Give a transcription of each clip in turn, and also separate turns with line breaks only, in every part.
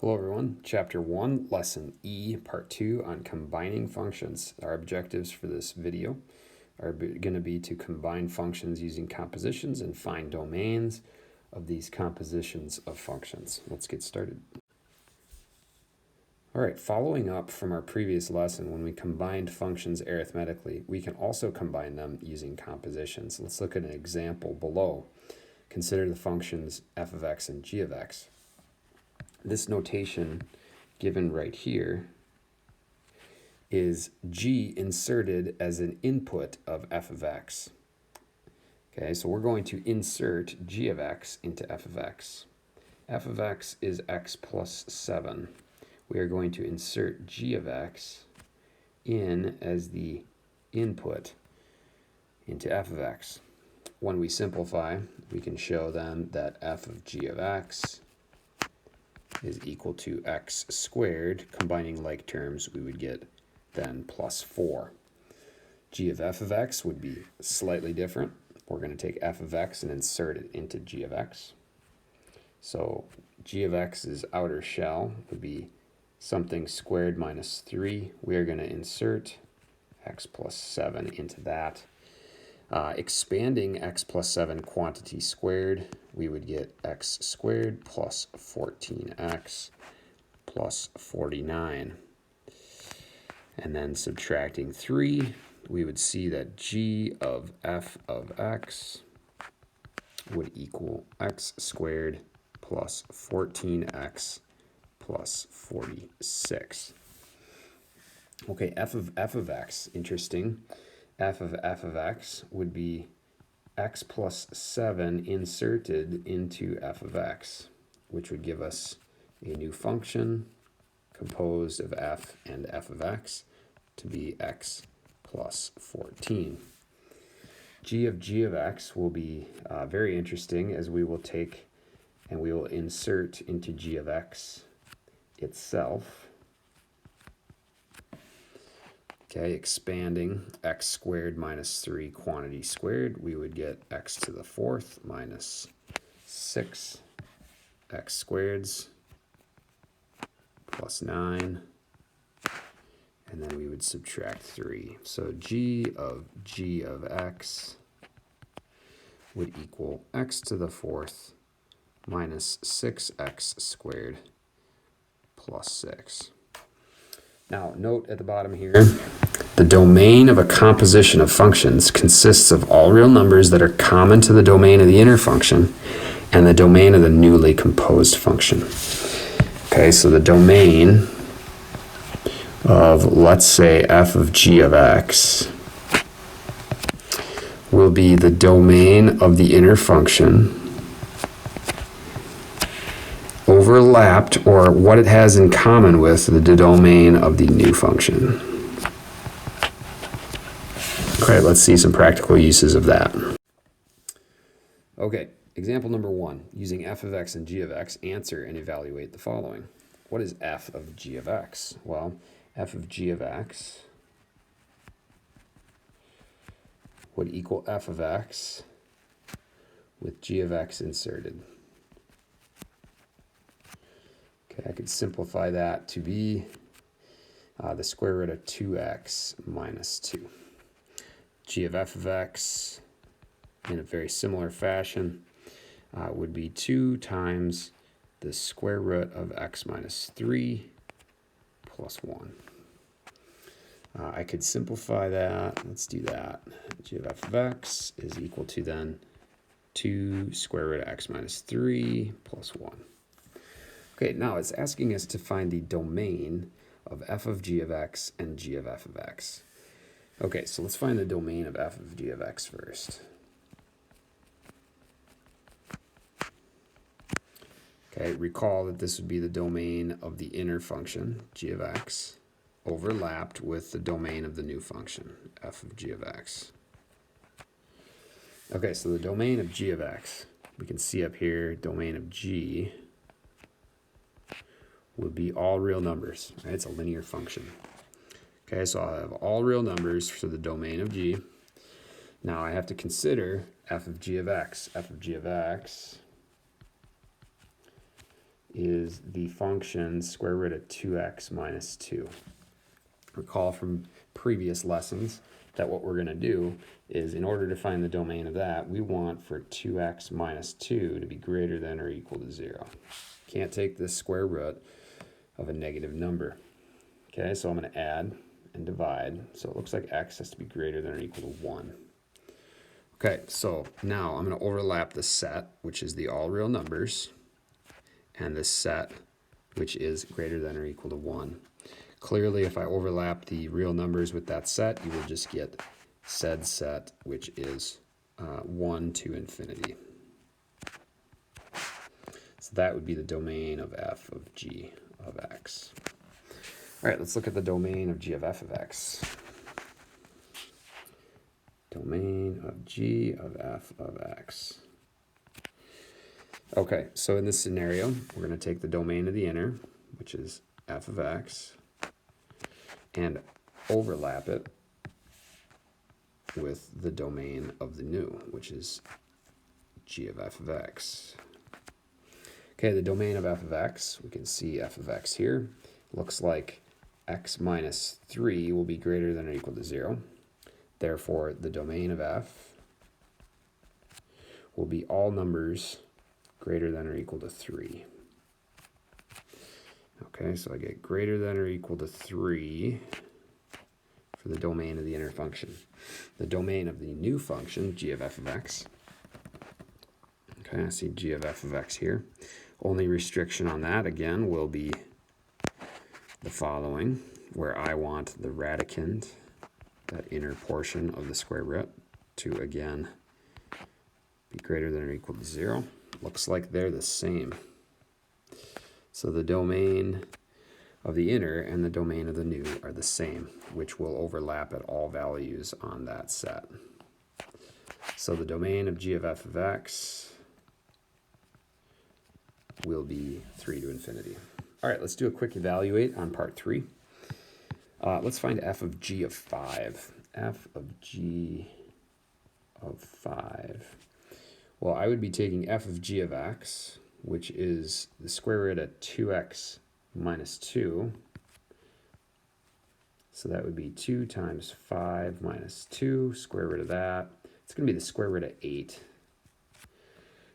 Hello everyone, Chapter 1, Lesson E, Part 2 on combining functions. Our objectives for this video are going to be to combine functions using compositions and find domains of these compositions of functions. Let's get started. All right, following up from our previous lesson, when we combined functions arithmetically, we can also combine them using compositions. Let's look at an example below. Consider the functions f of x and g of x. This notation given right here is g inserted as an input of f of x. Okay, so we're going to insert g of x into f of x. F of x is x plus 7. We are going to insert g of x in as the input into f of x. When we simplify, we can show then that f of g of x is equal to x squared. Combining like terms, we would get then plus 4. G of f of x would be slightly different. We're going to take f of x and insert it into g of x. So g of x's outer shell would be something squared minus 3. We are going to insert x plus 7 into that. Expanding x plus 7 quantity squared, we would get x squared plus 14x plus 49. And then subtracting 3, we would see that g of f of x would equal x squared plus 14x plus 46. Okay, f of x, interesting. F of x would be x plus 7 inserted into f of x, which would give us a new function composed of f and f of x to be x plus 14. G of x will be very interesting, as we will take and we will insert into g of x itself. Okay, expanding x squared minus 3 quantity squared, we would get x to the 4th minus 6 x squareds plus 9, and then we would subtract 3. So g of x would equal x to the 4th minus 6x squared plus 6. Now, note at the bottom here, the domain of a composition of functions consists of all real numbers that are common to the domain of the inner function and the domain of the newly composed function. Okay, so the domain of, let's say, f of g of x will be the domain of the inner function overlapped, or what it has in common with the domain of the new function. Okay, let's see some practical uses of that. Okay, example number 1. Using f of x and g of x, answer and evaluate the following. What is f of g of x? Well, f of g of x would equal f of x with g of x inserted. Okay, I could simplify that to be the square root of 2x minus 2. G of f of x, in a very similar fashion, would be 2 times the square root of x minus 3 plus 1. I could simplify that. Let's do that. G of f of x is equal to then 2 square root of x minus 3 plus 1. Okay, now it's asking us to find the domain of f of g of x and g of f of x. Okay, so let's find the domain of f of g of x first. Okay, recall that this would be the domain of the inner function, g of x, overlapped with the domain of the new function, f of g of x. Okay, so the domain of g of x, we can see up here, domain of g would be all real numbers, right? It's a linear function. Okay, so I'll have all real numbers for the domain of g. Now I have to consider f of g of x. F of g of x is the function square root of 2x minus 2. Recall from previous lessons that what we're going to do is, in order to find the domain of that, we want for 2x minus 2 to be greater than or equal to 0. Can't take the square root of a negative number. Okay, so I'm going to add and divide. So it looks like x has to be greater than or equal to 1. Okay, so now I'm going to overlap the set, which is the all real numbers, and this set, which is greater than or equal to 1. Clearly, if I overlap the real numbers with that set, you will just get said set, which is 1 to infinity. So that would be the domain of f of g of x. All right, let's look at the domain of g of f of x. Domain of g of f of x. Okay, so in this scenario, we're going to take the domain of the inner, which is f of x, and overlap it with the domain of the new, which is g of f of x. Okay, the domain of f of x, we can see f of x here. Looks like x minus 3 will be greater than or equal to 0. Therefore, the domain of f will be all numbers greater than or equal to 3. Okay, so I get greater than or equal to 3 for the domain of the inner function. The domain of the new function, g of f of x. Okay, I see g of f of x here. Only restriction on that, again, will be the following, where I want the radicand, that inner portion of the square root, to, again, be greater than or equal to 0. Looks like they're the same. So the domain of the inner and the domain of the new are the same, which will overlap at all values on that set. So the domain of g of f of x will be 3 to infinity. All right, let's do a quick evaluate on part 3. Let's find f of g of 5. F of g of 5. Well, I would be taking f of g of x, which is the square root of 2x minus 2. So that would be 2 times 5 minus 2, square root of that. It's going to be the square root of 8.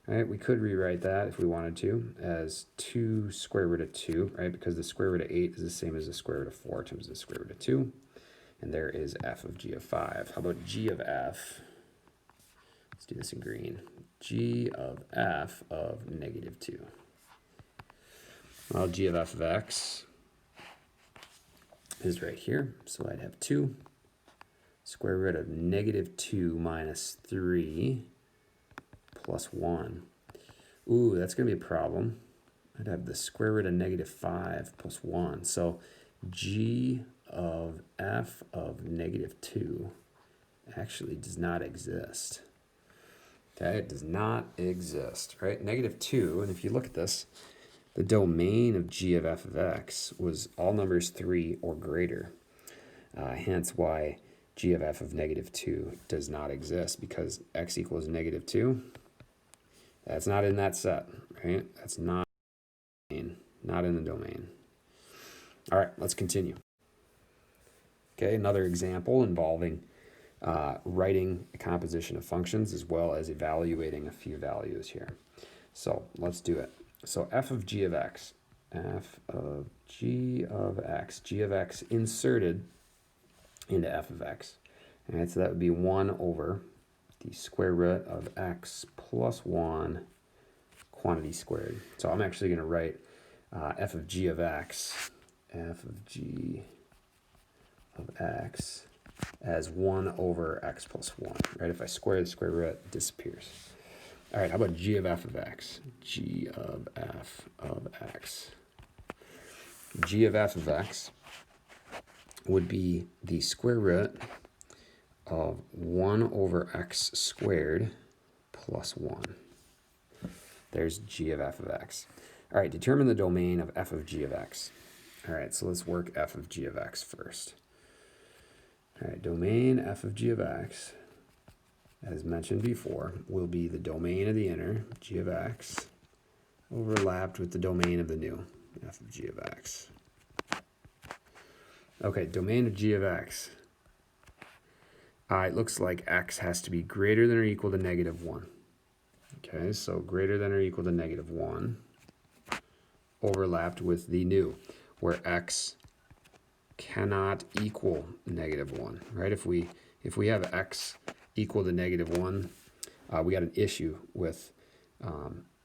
All right, we could rewrite that if we wanted to as 2 square root of 2, right? Because the square root of 8 is the same as the square root of 4 times the square root of 2. And there is f of g of 5. How about g of f? Let's do this in green. G of f of negative 2. Well, g of f of x is right here. So I'd have 2 square root of negative 2 minus 3 plus 1. Ooh, that's going to be a problem. I'd have the square root of negative 5 plus 1. So g of f of negative 2 actually does not exist. Okay, it does not exist, right? Negative 2, and if you look at this, the domain of g of f of x was all numbers 3 or greater. Hence why g of f of negative 2 does not exist, because x equals negative 2. That's not in that set, right? That's not in the domain. All right, let's continue. Okay, another example involving writing a composition of functions as well as evaluating a few values here. So let's do it. So f of g of x, f of g of x inserted into f of x. All right, so that would be 1 over the square root of x plus 1 quantity squared. So I'm actually going to write f of g of x, as 1 over x plus 1, right? If I square the square root, it disappears. All right, how about g of f of x? G of f of x. G of f of x would be the square root of 1 over x squared plus 1. There's g of f of x. All right, determine the domain of f of g of x. All right, so let's work f of g of x first. All right, domain f of g of x, as mentioned before, will be the domain of the inner, g of x, overlapped with the domain of the new, f of g of x. Okay, domain of g of x. It looks like x has to be greater than or equal to negative 1. Okay, so greater than or equal to negative 1 overlapped with the new, where x cannot equal negative 1, right? If we have x equal to negative 1, we got an issue with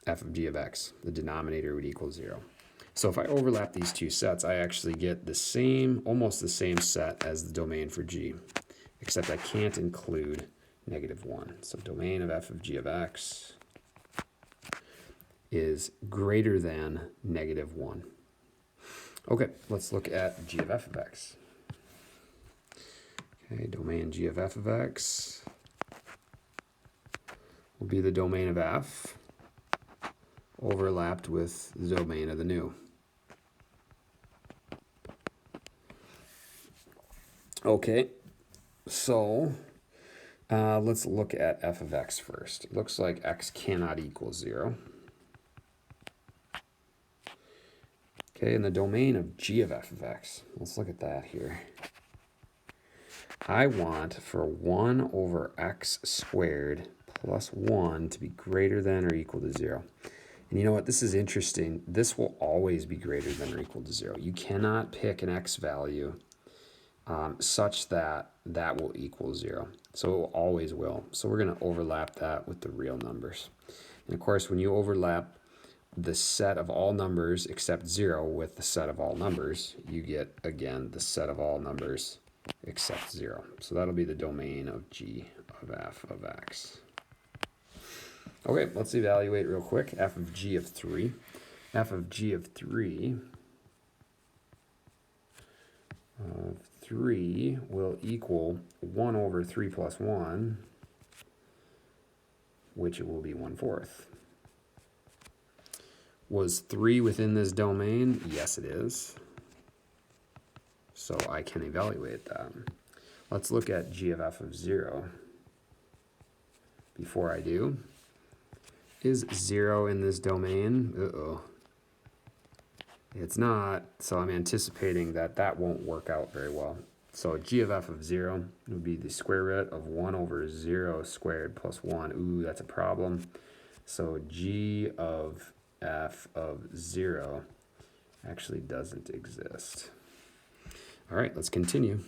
f of g of x. The denominator would equal 0. So if I overlap these two sets, I actually get the same, almost the same set as the domain for g, except I can't include negative 1. So domain of f of g of x is greater than negative 1. Okay, let's look at g of f of x. Okay, domain g of f of x will be the domain of f overlapped with the domain of the new. Okay, so let's look at f of x first. It looks like x cannot equal 0. Okay, in the domain of g of f of x, let's look at that here. I want for 1 over x squared plus 1 to be greater than or equal to 0. And you know what? This is interesting. This will always be greater than or equal to 0. You cannot pick an x value such that that will equal 0. So it always will. So we're going to overlap that with the real numbers. And of course, when you overlap the set of all numbers except 0 with the set of all numbers, you get, again, the set of all numbers except 0. So that'll be the domain of g of f of x. Okay, let's evaluate real quick. F of g of 3. F of g of 3 will equal 1 over 3 plus 1, which it will be 1/4. Was 3 within this domain? Yes, it is. So I can evaluate that. Let's look at g of f of 0. Before I do, is 0 in this domain? Uh-oh. It's not, so I'm anticipating that that won't work out very well. So g of f of 0 would be the square root of 1 over 0 squared plus 1. Ooh, that's a problem. So g of f of 0 actually doesn't exist. All right, let's continue.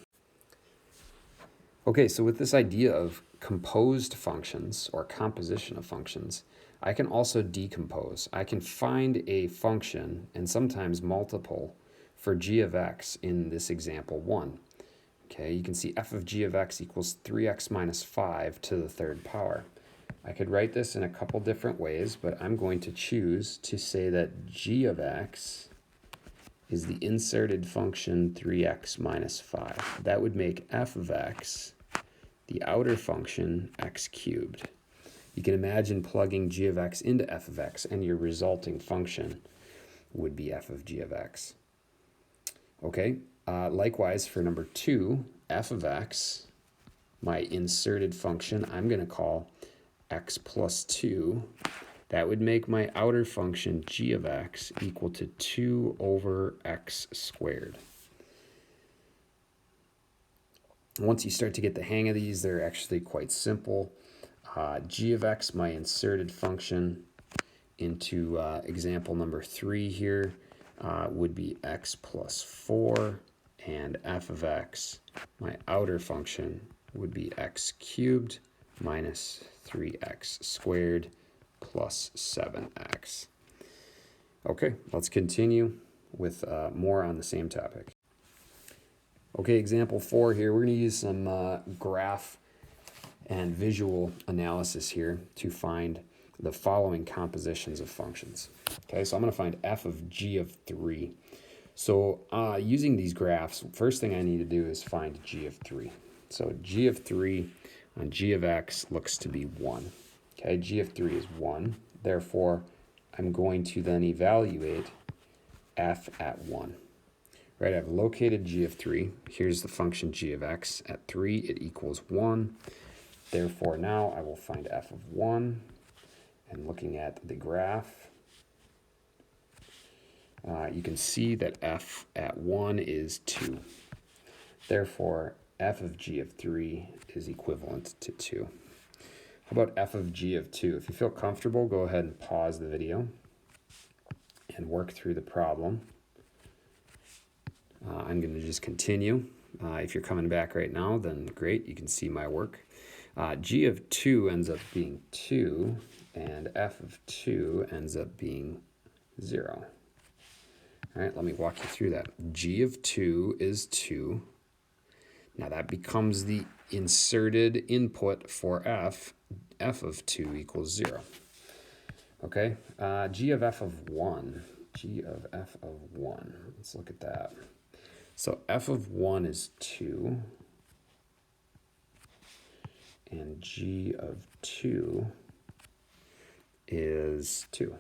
Okay, so with this idea of composed functions or composition of functions, I can also decompose. I can find a function, and sometimes multiple, for g of x in this example 1. Okay, you can see f of g of x equals 3x minus 5 to the third power. I could write this in a couple different ways, but I'm going to choose to say that g of x is the inserted function 3x minus 5. That would make f of x the outer function x cubed. You can imagine plugging g of x into f of x, and your resulting function would be f of g of x. Okay, likewise for number 2, f of x, my inserted function, I'm going to call x plus 2. That would make my outer function g of x equal to 2 over x squared. Once you start to get the hang of these, they're actually quite simple. G of x, my inserted function, into example number 3 here, would be x plus 4, and f of x, my outer function, would be x cubed minus 3x squared plus 7x. Okay, let's continue with more on the same topic. Okay, example 4 here, we're going to use some graph and visual analysis here to find the following compositions of functions. Okay, so I'm going to find f of g of 3. So using these graphs, first thing I need to do is find g of 3. So g of 3 on g of x looks to be 1. Okay, g of 3 is 1. Therefore, I'm going to then evaluate f at 1. Right, I've located g of 3. Here's the function g of x. At 3, it equals 1. Therefore, now I will find f of 1. And looking at the graph, you can see that f at 1 is 2. Therefore, f of g of 3 is equivalent to 2. How about f of g of 2? If you feel comfortable, go ahead and pause the video and work through the problem. I'm going to just continue. If you're coming back right now, then great, you can see my work. G of 2 ends up being 2, and f of 2 ends up being 0. All right, let me walk you through that. G of 2 is 2. Now that becomes the inserted input for f. F of 2 equals 0. Okay, g of f of 1. G of f of 1. Let's look at that. So f of 1 is 2. And g of 2 is 2.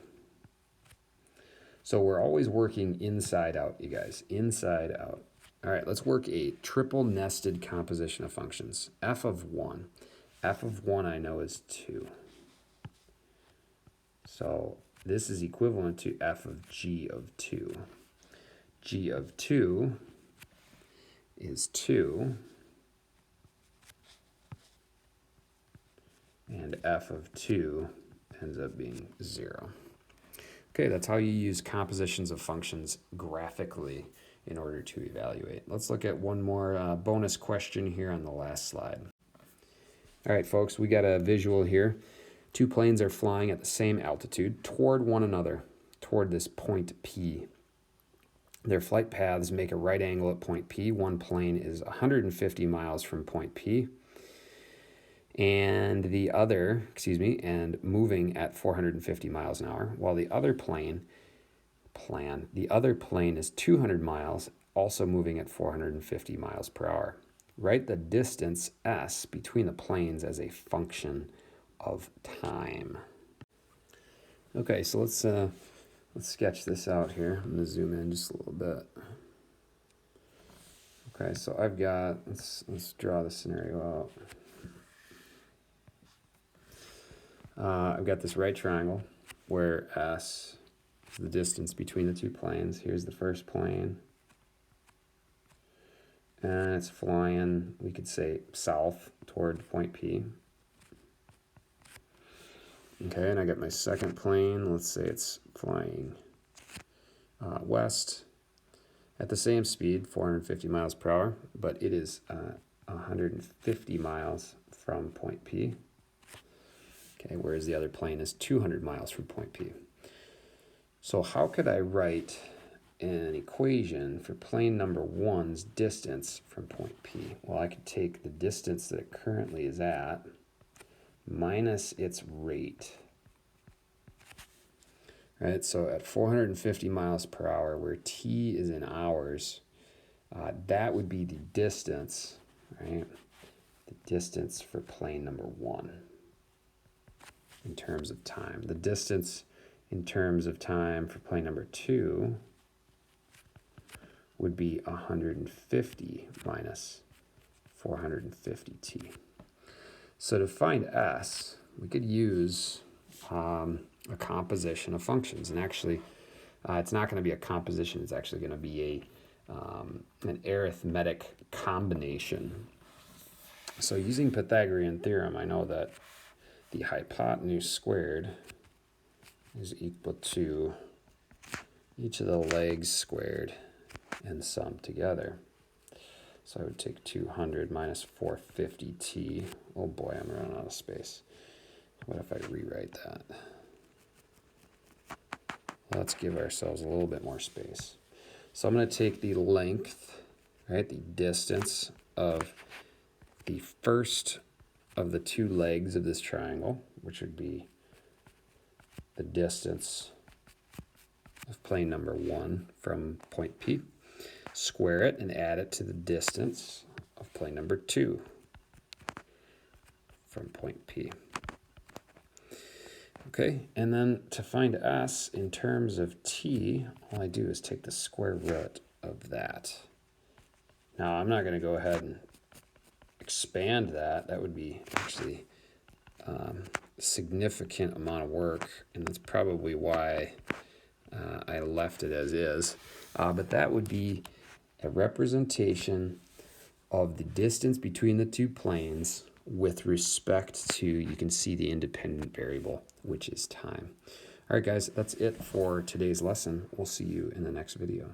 So we're always working inside out, you guys. Inside out. All right, let's work a triple nested composition of functions. F of 1. F of 1 I know is 2. So this is equivalent to f of g of 2. G of 2 is 2. And f of 2 ends up being 0. Okay, that's how you use compositions of functions graphically in order to evaluate. Let's look at one more bonus question here on the last slide. All right, folks, we got a visual here. Two planes are flying at the same altitude toward one another, toward this point P. Their flight paths make a right angle at point P. One plane is 150 miles from point P, and the other, and moving at 450 miles an hour, while the other plane is 200 miles, also moving at 450 miles per hour. Write the distance s between the planes as a function of time. Okay, so let's sketch this out here. I'm going to zoom in just a little bit. Okay, so I've got, let's draw the scenario out. I've got this right triangle where s is the distance between the two planes. Here's the first plane. And it's flying, we could say, south toward point P. Okay, and I got my second plane. Let's say it's flying west at the same speed, 450 miles per hour, but it is 150 miles from point P. Okay, whereas the other plane is 200 miles from point P. So how could I write an equation for plane number 1's distance from point P? Well, I could take the distance that it currently is at minus its rate. Right, so at 450 miles per hour, where t is in hours, that would be the distance, right? The distance for plane number 1 in terms of time. The distance in terms of time for plane number 2 would be 150 minus 450t. So to find s, we could use a composition of functions. And actually, it's not going to be a composition. It's actually going to be an arithmetic combination. So using Pythagorean Theorem, I know that the hypotenuse squared is equal to each of the legs squared and summed together. So I would take 200 minus 450t. Oh boy, I'm running out of space. What if I rewrite that? Let's give ourselves a little bit more space. So I'm going to take the length, right, the distance of the first of the two legs of this triangle, which would be the distance of plane number 1 from point P, square it and add it to the distance of plane number 2 from point P. Okay, and then to find s in terms of t, all I do is take the square root of that. Now, I'm not going to go ahead and expand that. That would be actually a significant amount of work, and that's probably why I left it as is. But that would be a representation of the distance between the two planes with respect to, you can see the independent variable, which is time. All right, guys, that's it for today's lesson. We'll see you in the next video.